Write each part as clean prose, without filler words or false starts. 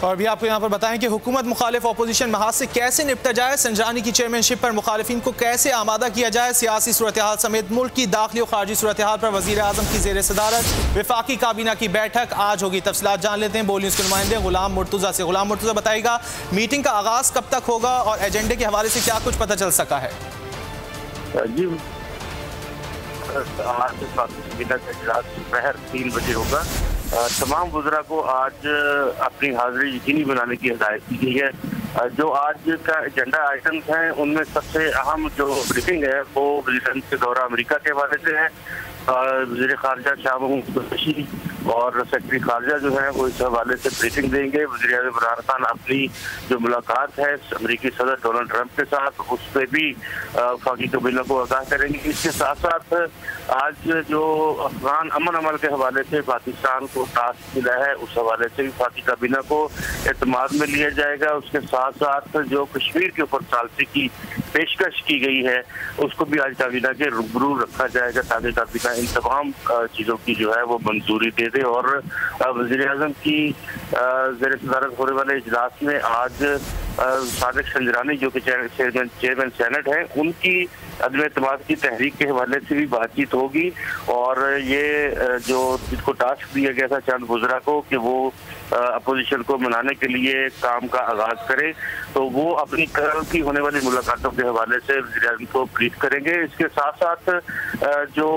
और भी आपको यहाँ पर बताएं कि हुकूमत मुखालिफ अपोजिशन महाज से कैसे निपटा जाए, संजानी की चेयरमैनशिप पर मुखालिफिन को कैसे आमादा किया जाए, सियासी सूरत हाल समेत मुल्क की दाखिली और खारजी सूरत हाल पर वज़ीर आज़म की ज़ेर सदारत वफाकी काबीना की बैठक आज होगी। तफसीलात जान लेते हैं बोल न्यूज़ के नुमाइंदे गुलाम मुर्तज़ा से। गुलाम मुर्तज़ा बताएगा मीटिंग का आगाज़ कब तक होगा और एजेंडे के हवाले से क्या कुछ पता चल सका है? जी, आज काबीना का इजलास दोपहर 3 बजे होगा। तमाम वज़रा को आज अपनी हाजिरी यकीनी बनाने की हिदायत की गई है। जो आज का एजेंडा आइटम्स हैं उनमें सबसे अहम जो ब्रीफिंग है वो वज़ीर के दौरा अमेरिका के हवाले से है। वज़ीर ख़ारजा शाह महमूद कुरैशी और सेक्रेटरी ख़ारजा जो है वो इस हवाले से ब्रीफिंग देंगे। वज़ीर आज़म इमरान खान अपनी जो मुलाकात है अमेरिकी सदर डोनाल्ड ट्रंप के साथ उस पर भी वफाकी काबीना को आगाह करेंगे। इसके साथ साथ आज जो अफगान अमन अमल के हवाले से पाकिस्तान को टास्क मिला है उस हवाले से भी वफाकी काबीना को एतमाद में लिया जाएगा। उसके साथ साथ जो कश्मीर के ऊपर सालसी की पेशकश की गई है उसको भी आज काबीना के रूबरू रखा जाएगा ताकि काबीना इन तमाम चीज़ों की जो है वो मंजूरी दे दे। और वज़ीर आज़म की ज़ेर सदारत होने वाले इजलास में आज सादिक संजरानी जो कि चेयरमैन सेनेट हैं उनकी अदम एतमाद की तहरीक के हवाले से भी बातचीत होगी। और ये जो जिसको टास्क दिया गया था चंद वज़रा को कि वो अपोजिशन को मनाने के लिए काम का आगाज करे तो वो अपनी कल की होने वाली मुलाकातों के हवाले से वज़ीर आज़म को ब्रीफ करेंगे। इसके साथ साथ जो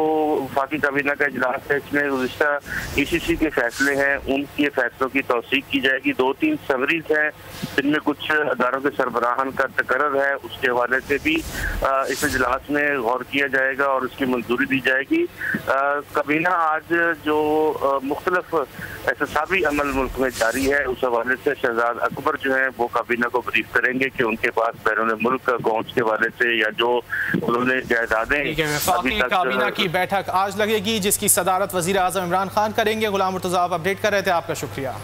वफाकी काबीना का इजलास है इसमें गुज़िश्ता ECC के फैसले हैं उनके फैसलों की तौसीक की जाएगी। 2-3 समरीज हैं जिनमें कुछ अदारों के सरबराहान का तकर्रर है उसके हवाले से भी इस इजलास में गौर किया जाएगा और उसकी मंजूरी दी जाएगी। काबीना आज जो मुख्तलिफ एहतसाबी अमल मुल्क में जारी है उस हवाले से शहजाद अकबर जो है वो काबीना को ब्रीफ करेंगे कि उनके पास बैरून मुल्क अकाउंट्स के हवाले से या जो उन्होंने जायदादें काबीना की बैठक आज लगेगी जिसकी सदारत वज़ीर आज़म इमरान खान करेंगे। गुलाम मुर्तज़ा आप अपडेट कर रहे थे, आपका शुक्रिया।